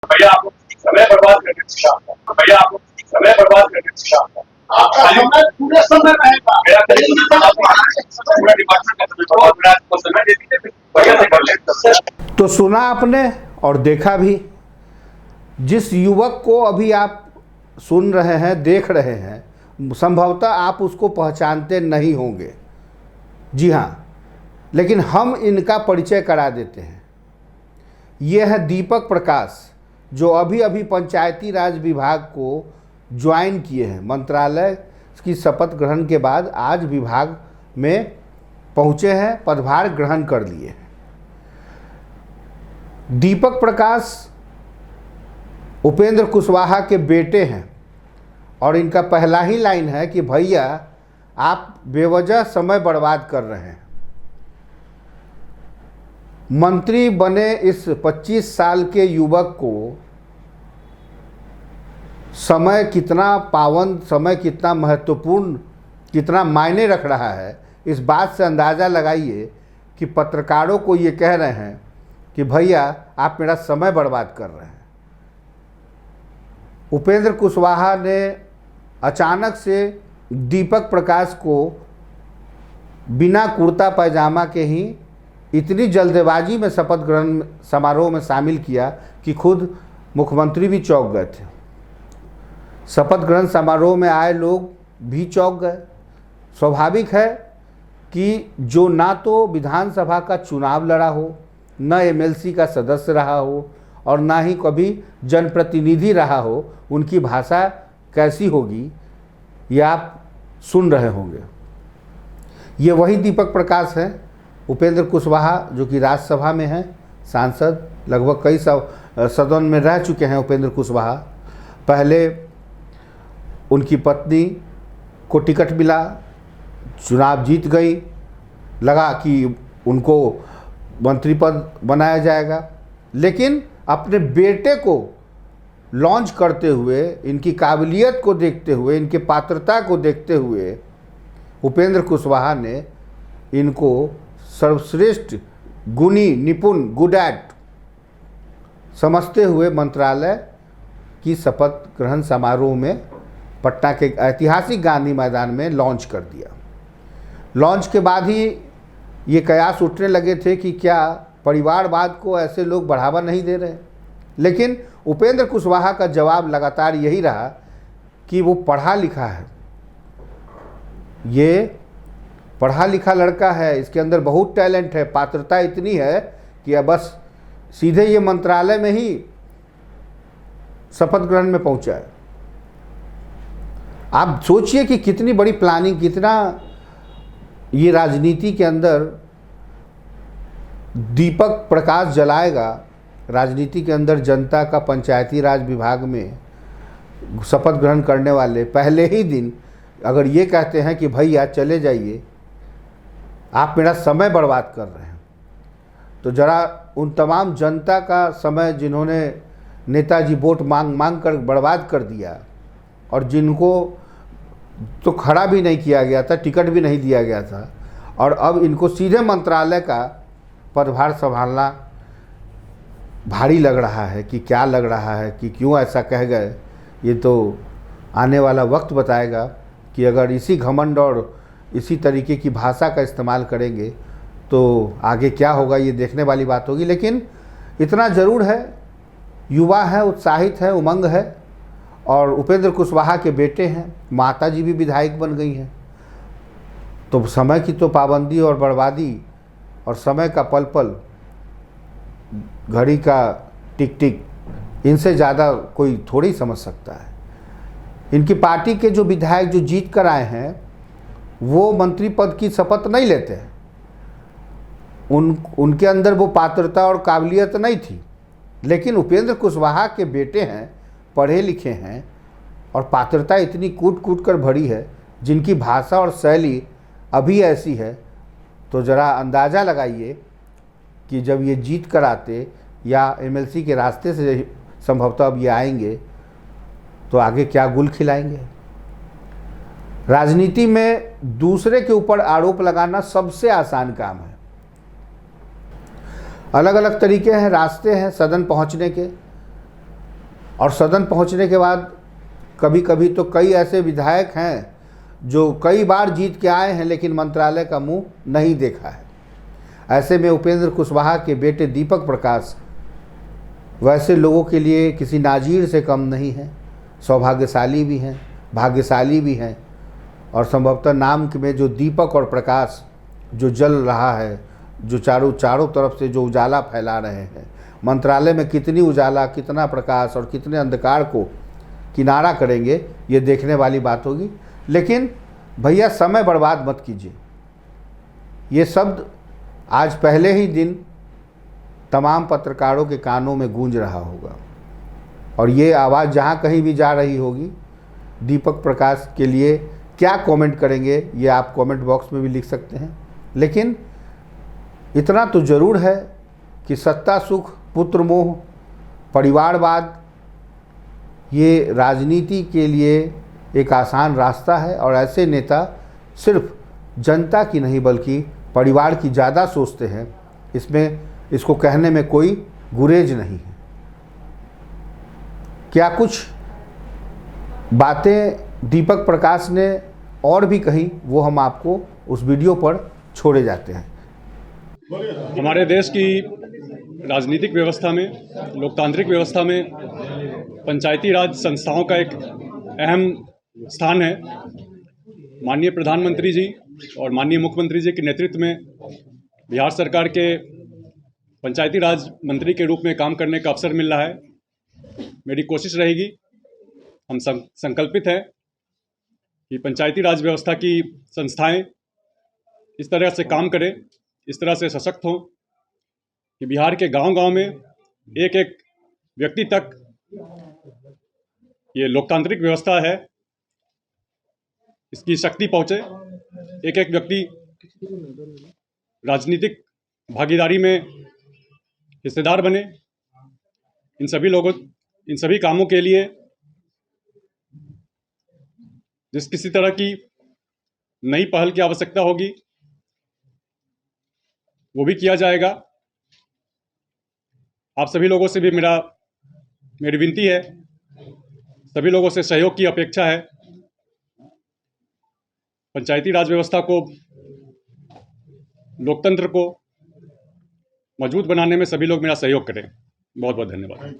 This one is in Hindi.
भैया आप लोग समय बर्बाद करके भैया आप लोग समय बर्बाद करके आपका समय पूरे समय रहेगा। मेरा पूरा डिपार्टमेंट का समय दे दीजिए, भैया से कर लेते। तो सुना आपने और देखा भी। जिस युवक को अभी आप सुन रहे हैं, देख रहे हैं, संभवतः आप उसको पहचानते नहीं होंगे। जी हाँ, लेकिन हम इनका परिचय करा देते हैं। ये है दीपक प्रकाश, जो अभी अभी पंचायती राज विभाग को ज्वाइन किए हैं। मंत्रालय की शपथ ग्रहण के बाद आज विभाग में पहुँचे हैं, पदभार ग्रहण कर लिए हैं। दीपक प्रकाश उपेंद्र कुशवाहा के बेटे हैं और इनका पहला ही लाइन है कि भैया आप बेवजह समय बर्बाद कर रहे हैं। मंत्री बने इस 25 साल के युवक को समय कितना पावन, समय कितना महत्वपूर्ण, कितना मायने रख रहा है, इस बात से अंदाज़ा लगाइए कि पत्रकारों को ये कह रहे हैं कि भैया आप मेरा समय बर्बाद कर रहे हैं। उपेंद्र कुशवाहा ने अचानक से दीपक प्रकाश को बिना कुर्ता पैजामा के ही इतनी जल्दबाजी में शपथ ग्रहण समारोह में शामिल किया कि खुद मुख्यमंत्री भी चौंक गए थे। शपथ ग्रहण समारोह में आए लोग भी चौंक गए। स्वाभाविक है कि जो ना तो विधानसभा का चुनाव लड़ा हो, न एमएलसी का सदस्य रहा हो और ना ही कभी जनप्रतिनिधि रहा हो, उनकी भाषा कैसी होगी ये आप सुन रहे होंगे। ये वही दीपक प्रकाश हैं, उपेंद्र कुशवाहा, जो कि राज्यसभा में हैं सांसद, लगभग कई सदन में रह चुके हैं उपेंद्र कुशवाहा। पहले उनकी पत्नी को टिकट मिला, चुनाव जीत गई, लगा कि उनको मंत्री पद बनाया जाएगा, लेकिन अपने बेटे को लॉन्च करते हुए, इनकी काबिलियत को देखते हुए, इनके पात्रता को देखते हुए उपेंद्र कुशवाहा ने इनको सर्वश्रेष्ठ, गुणी, निपुण, गुड एट समझते हुए मंत्रालय की शपथ ग्रहण समारोह में पटना के ऐतिहासिक गांधी मैदान में लॉन्च कर दिया। लॉन्च के बाद ही ये कयास उठने लगे थे कि क्या परिवारवाद को ऐसे लोग बढ़ावा नहीं दे रहे। लेकिन उपेंद्र कुशवाहा का जवाब लगातार यही रहा कि वो पढ़ा लिखा है, ये पढ़ा लिखा लड़का है, इसके अंदर बहुत टैलेंट है, पात्रता इतनी है कि अब बस सीधे ये मंत्रालय में ही शपथ ग्रहण में पहुंचा है। आप सोचिए कि कितनी बड़ी प्लानिंग, कितना ये राजनीति के अंदर दीपक प्रकाश जलाएगा। राजनीति के अंदर जनता का पंचायती राज विभाग में शपथ ग्रहण करने वाले पहले ही दिन अगर ये कहते हैं कि भैया चले जाइए, आप मेरा समय बर्बाद कर रहे हैं, तो ज़रा उन तमाम जनता का समय जिन्होंने नेताजी वोट मांग कर बर्बाद कर दिया और जिनको तो खड़ा भी नहीं किया गया था, टिकट भी नहीं दिया गया था, और अब इनको सीधे मंत्रालय का पदभार संभालना भारी लग रहा है कि क्या लग रहा है, कि क्यों ऐसा कह गए। ये तो आने वाला वक्त बताएगा कि अगर इसी घमंड और इसी तरीके की भाषा का इस्तेमाल करेंगे तो आगे क्या होगा, ये देखने वाली बात होगी। लेकिन इतना ज़रूर है, युवा है, उत्साहित है, उमंग है, और उपेंद्र कुशवाहा के बेटे हैं, माताजी भी विधायक बन गई हैं। तो समय की तो पाबंदी और बर्बादी और समय का पल पल, घड़ी का टिक टिक, इनसे ज़्यादा कोई थोड़ी समझ सकता है। इनकी पार्टी के जो विधायक जो जीत कर आए हैं वो मंत्री पद की शपथ नहीं लेते हैं। उनके अंदर वो पात्रता और काबिलियत नहीं थी। लेकिन उपेंद्र कुशवाहा के बेटे हैं, पढ़े लिखे हैं, और पात्रता इतनी कूट कूट कर भरी है, जिनकी भाषा और शैली अभी ऐसी है, तो ज़रा अंदाज़ा लगाइए कि जब ये जीत कर आते या एमएलसी के रास्ते से संभवतः अब ये आएंगे तो आगे क्या गुल खिलाएंगे। राजनीति में दूसरे के ऊपर आरोप लगाना सबसे आसान काम है। अलग अलग तरीके हैं, रास्ते हैं सदन पहुंचने के। और सदन पहुंचने के बाद कभी कभी तो कई ऐसे विधायक हैं जो कई बार जीत के आए हैं लेकिन मंत्रालय का मुंह नहीं देखा है। ऐसे में उपेंद्र कुशवाहा के बेटे दीपक प्रकाश वैसे लोगों के लिए किसी नाजीर से कम नहीं है, सौभाग्यशाली भी हैं, भाग्यशाली भी हैं। और संभवतः नाम में जो दीपक और प्रकाश जो जल रहा है, जो चारों तरफ से जो उजाला फैला रहे हैं, मंत्रालय में कितनी उजाला, कितना प्रकाश और कितने अंधकार को किनारा करेंगे, ये देखने वाली बात होगी। लेकिन भैया समय बर्बाद मत कीजिए। ये शब्द आज पहले ही दिन तमाम पत्रकारों के कानों में गूंज रहा होगा और ये आवाज़ जहाँ कहीं भी जा रही होगी, दीपक प्रकाश के लिए क्या कमेंट करेंगे ये आप कमेंट बॉक्स में भी लिख सकते हैं। लेकिन इतना तो ज़रूर है कि सत्ता सुख, पुत्र मोह, परिवारवाद ये राजनीति के लिए एक आसान रास्ता है और ऐसे नेता सिर्फ जनता की नहीं बल्कि परिवार की ज़्यादा सोचते हैं। इसको कहने में कोई गुरेज नहीं है। क्या कुछ बातें दीपक प्रकाश ने और भी कही, वो हम आपको उस वीडियो पर छोड़े जाते हैं। हमारे देश की राजनीतिक व्यवस्था में, लोकतांत्रिक व्यवस्था में पंचायती राज संस्थाओं का एक अहम स्थान है। माननीय प्रधानमंत्री जी और माननीय मुख्यमंत्री जी के नेतृत्व में बिहार सरकार के पंचायती राज मंत्री के रूप में काम करने का अवसर मिल रहा है। मेरी कोशिश रहेगी, हम संकल्पित हैं कि पंचायती राज व्यवस्था की संस्थाएं इस तरह से काम करें, इस तरह से सशक्त हों कि बिहार के गांव-गांव में एक एक व्यक्ति तक ये लोकतांत्रिक व्यवस्था है इसकी शक्ति पहुंचे। एक एक व्यक्ति राजनीतिक भागीदारी में हिस्सेदार बने। इन सभी कामों के लिए जिस किसी तरह की नई पहल की आवश्यकता होगी वो भी किया जाएगा। आप सभी लोगों से भी मेरी विनती है, सभी लोगों से सहयोग की अपेक्षा है। पंचायती राज व्यवस्था को, लोकतंत्र को मजबूत बनाने में सभी लोग मेरा सहयोग करें। बहुत बहुत धन्यवाद।